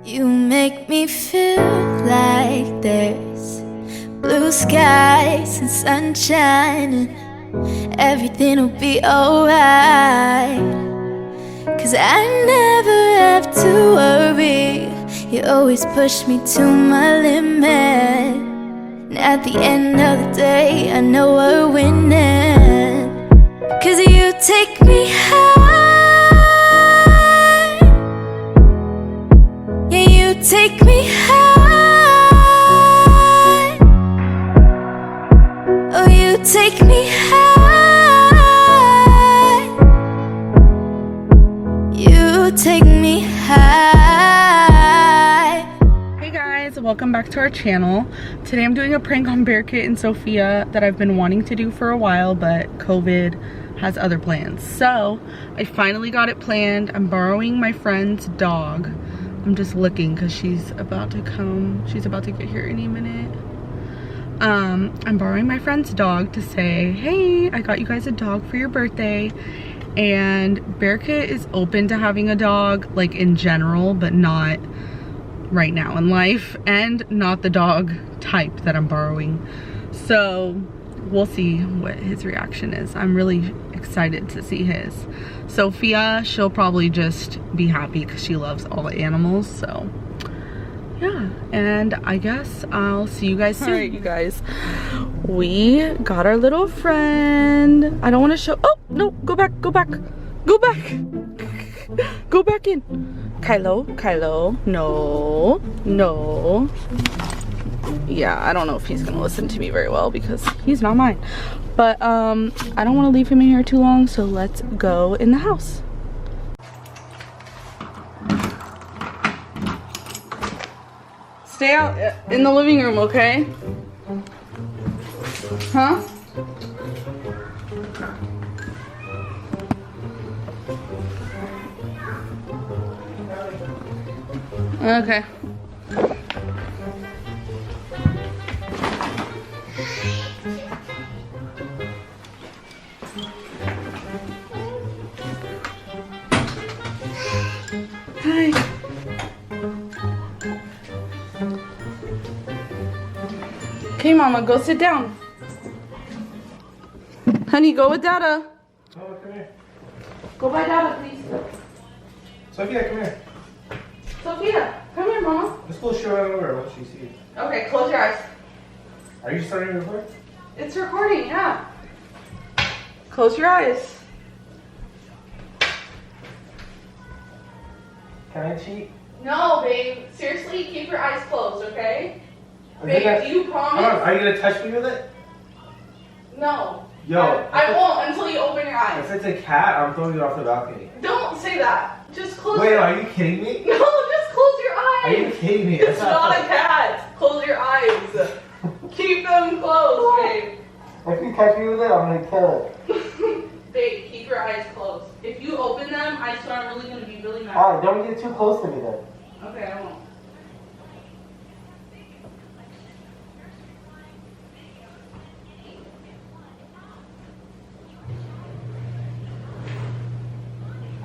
You make me feel like there's blue skies and sunshine, and everything'll be alright. 'Cause I never have to worry. You always push me to my limit, and at the end of the day I know we're winning. 'Cause you take me high. Take me high. Oh, you take me high. You take me high. Hey guys, welcome back to our channel. Today I'm doing a prank on Bearkit and Sophia that I've been wanting to do for a while, but COVID has other plans. So I finally got it planned. I'm borrowing my friend's dog. I'm just looking because she's about to come. She's about to get here any minute. I'm borrowing my friend's dog to say, hey, I got you guys a dog for your birthday. And Bearkit is open to having a dog, like in general, but not right now in life, and not the dog type that I'm borrowing. So we'll see what his reaction is. I'm really excited to see his. Sophia, she'll probably just be happy because she loves all the animals. So yeah, and I guess I'll see you guys soon. All right, you guys, we got our little friend. I don't want to show. Oh no, go back, go back, go back. Go back in. Kylo, no, no. Yeah, I don't know if he's gonna listen to me very well because he's not mine. But I don't want to leave him in here too long, so let's go in the house. Stay out in the living room, okay? Huh? Okay. Hi. Okay, Mama, go sit down. Honey, go with Dada. Oh, come here. Go by Dada, please. Sophia, come here. Sophia, come here, Mama. Let's go show her over what she sees. Okay, close your eyes. Are you starting to record? It's recording, yeah. Close your eyes. Can I cheat? No, babe. Seriously, keep your eyes closed, okay? Are Babe, you do you promise? Hold on, are you gonna touch me with it? No. Yo, I won't until you open your eyes. If it's a cat, I'm throwing it off the balcony. Don't say that. Just close Wait, your are you kidding me? No, just close your eyes. Are you kidding me? It's not a cat. Close your eyes. Keep them closed, babe. If you catch me with it, I'm gonna kill it. Babe, keep your eyes closed. If you open them, I swear I'm really gonna be really mad. Alright, don't get too close to me then. Okay, I won't.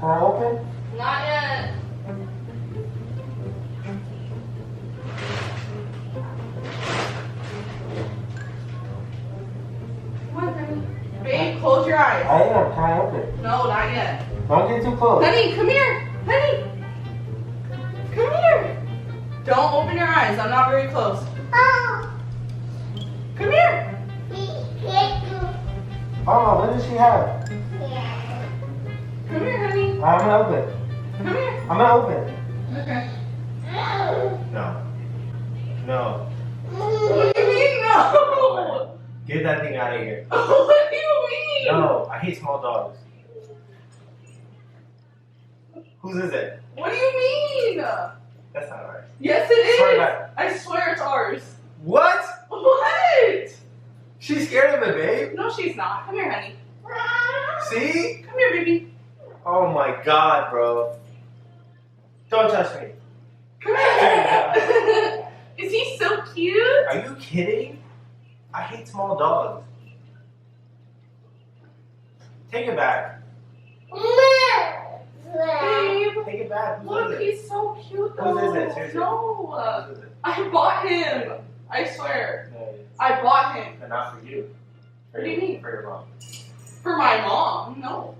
Can I open? Not yet. Come on, honey. Babe, close your eyes. I am. Can I open? No, not yet. Don't get too close. Honey, come here. Honey. Come here. Don't open your eyes. I'm not very close. Come here. Oh, what does she have? Come here, honey. I'm gonna open. Come here. I'm gonna open. Okay. No. No. What do you mean, no? Get that thing out of here. What do you mean? No, I hate small dogs. Whose is it? What do you mean? That's not ours. Yes, it Swear is. back. I swear it's ours. What? What? She's scared of it, babe. No, she's not. Come here, honey. See? Come here, baby. Oh my god, bro. Don't touch me. Come here. Is he so cute? Are you kidding? I hate small dogs. Take it back. Babe. Take it bad. Look, he's so cute though. Whose is it? Seriously. No. Whose is it? I bought him. I swear. No, it's I bought him. but not for you. What do you mean? For your mom. For my mom. No.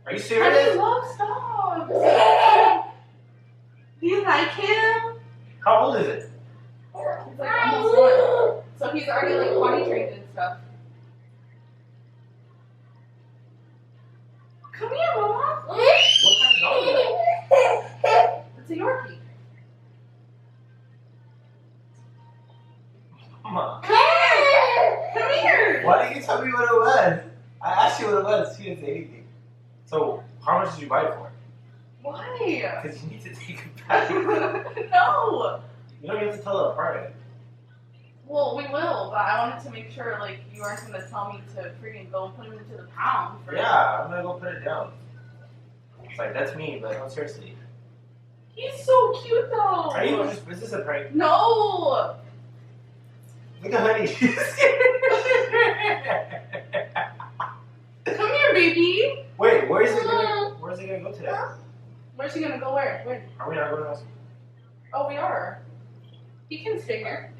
Are you Honey serious? loves dogs. Do you like him? How old is it? He's like almost one. So he's already like potty trained and stuff. Come here, Mama. What kind of dog is that? It's a Yorkie. Mama. Come here. Why didn't you tell me what it was? I asked you what it was. She didn't say anything. So, how much did you buy it for? Why? Because you need to take it back. No. You don't have to tell the apartment. Well, we will, but I wanted to make sure, like, you weren't going to tell me to freaking go and put him into the pound. Yeah, I'm gonna go put it down. It's like, that's me, but no, seriously. He's so cute, though. Are you just, is this a prank? No. Look at Honey. Come here, baby. Wait, where's it gonna go today? Where's he going to go where? Where? Are we not going to house? Oh, we are. He can stay here.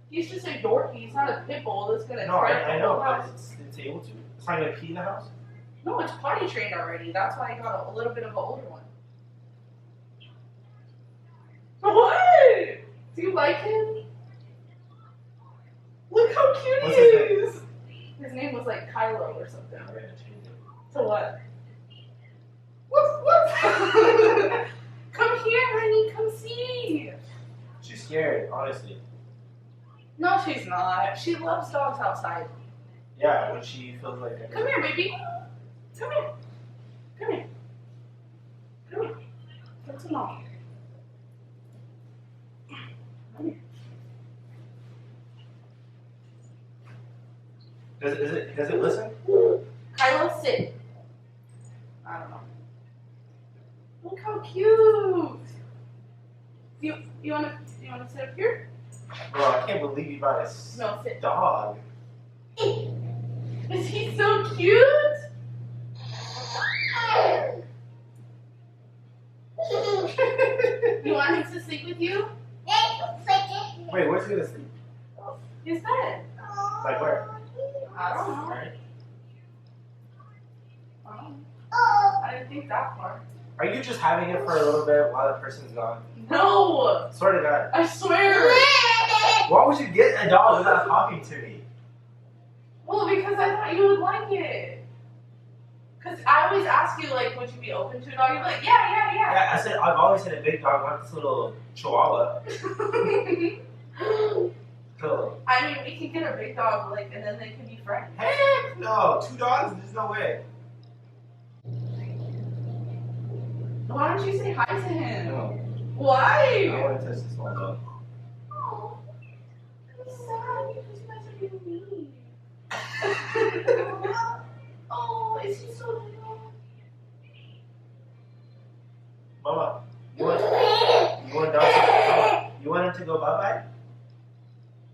He's just a Yorkie. He's not a pit bull that's going to No, I know, but house. it's able to. It's not gonna pee in the house? No, it's potty trained already. That's why I got a little bit of an older one. What? Do you like him? Look how cute What's he his name? is. His name was like Kylo or something. I'm gonna change it. To what? Woof. Come here, honey. Come see. She's scared, honestly. No, she's not. She loves dogs outside. Yeah, when she feels like Come here, baby. Come here. Come here. Come here. Come to mom. Come here. Does it listen? Kylo, sit. I don't know. Look how cute. You wanna sit up here? Bro, I can't believe you bought a No, sit. dog. Is he so cute? You want him to sleep with you? Wait, where's he gonna sleep? His bed. Like where? I don't know. Alright. I didn't think that far. Are you just having it for a little bit while the person's gone? No! Swear to God. I swear! Why would you get a dog without talking to me? Well, because I thought you would like it. Because I always ask you, like, would you be open to a dog? You're like, yeah. Yeah, I said I've always had a big dog, not this little chihuahua. So, I mean, we can get a big dog, like, and then they can be friends. heck no, 2 dogs? There's no way. Why don't you say hi to him? No, I Why? want to touch the small dog. Oh, I'm sad because you guys are being mean. Oh, is he so little? Mama, you want dog to, you want him to go bye-bye?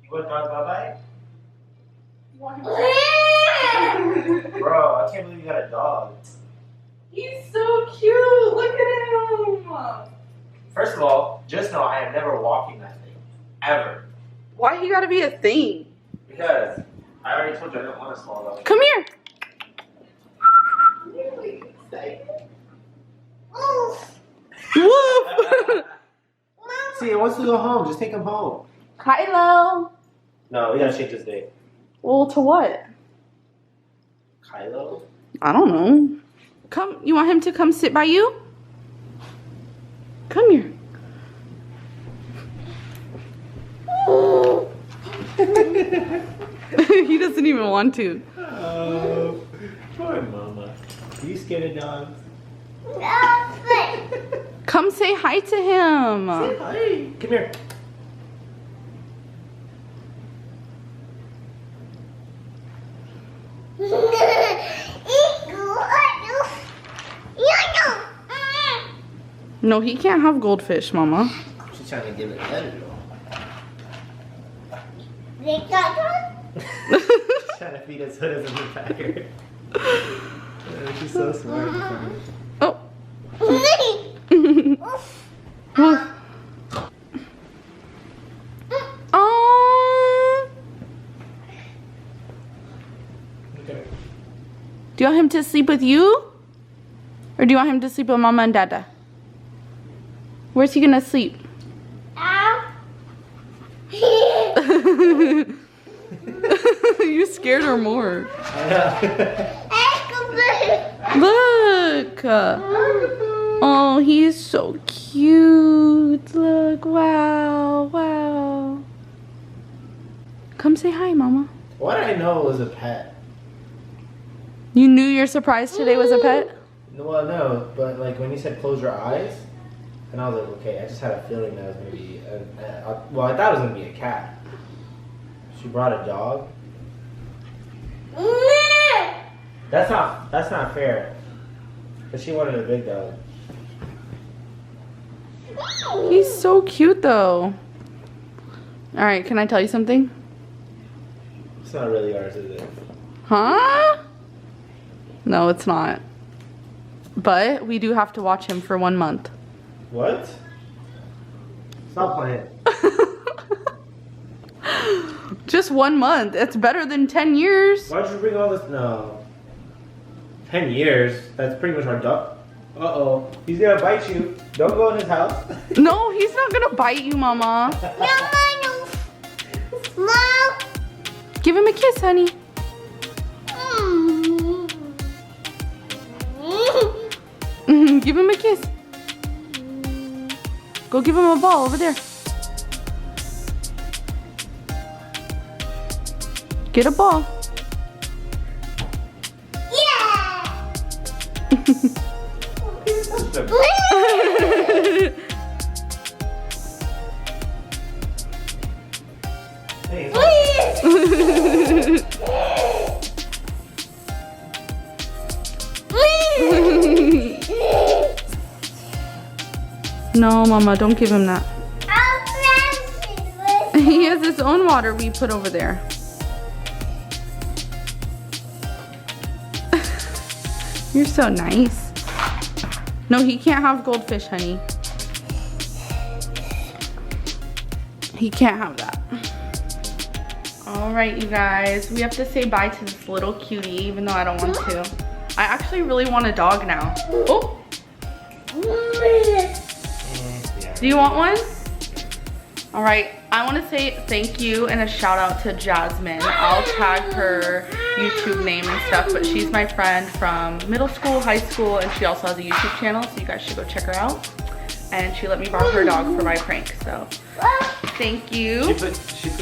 You want dog bye-bye? You want him to... Bro, I can't believe you got a dog. He's so cute. Look at him. First of all, just know I am never walking that thing. Ever. Why he gotta be a thing? Because I already told you I didn't want a small dog. Come here. Woof. See, he wants to go home. Just take him home. Kylo. No, we gotta change his name. Well, to what? Kylo? I don't know. Come. You want him to come sit by you? Come here. He doesn't even want to. Oh, poor mama. Are you scared of dogs? Come say hi to him. Say hi. Come here. No, he can't have goldfish, Mama. She's trying to give it better trying to feed us hood as a new packer. She's so smart. Oh, Oh. Okay. Do you want him to sleep with you? Or do you want him to sleep with Mama and Dada? Where's he gonna sleep? You scared her more. Look. Oh, he's so cute. Look. Wow. Wow. Come say hi, Mama. Why did I know it was a pet? You knew your surprise today was a pet? Well, no, but like when you said close your eyes, and I was like, okay, I just had a feeling that it was gonna be. Well, I thought it was gonna be a cat. She brought a dog. That's not fair. But she wanted a big dog. He's so cute though. Alright, can I tell you something? It's not really ours, is it? Huh? No, it's not. But we do have to watch him for 1 month. What? Stop playing. Just 1 month. It's better than 10 years. Why'd you bring all this? No. 10 years? That's pretty much our dog. Uh-oh. He's gonna bite you. Don't go in his house. No, he's not gonna bite you, Mama. Give him a kiss, honey. Give him a kiss. Go give him a ball over there. Get a ball. No, Mama, don't give him that. He has his own water we put over there. You're so nice. No, he can't have goldfish, honey. He can't have that. All right, you guys, we have to say bye to this little cutie, even though I don't want to. I actually really want a dog now. Oh. Do you want one? All right, I want to say thank you and a shout out to Jasmine. I'll tag her YouTube name and stuff, but she's my friend from middle school, high school, and she also has a YouTube channel, so you guys should go check her out. And she let me borrow her dog for my prank, so thank you. She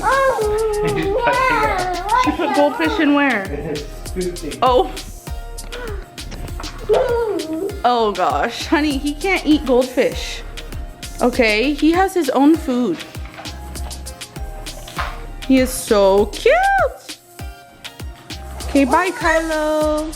put goldfish in where? Oh. Oh gosh, honey, he can't eat goldfish. Okay, he has his own food. He is so cute. Okay, bye, Kylo.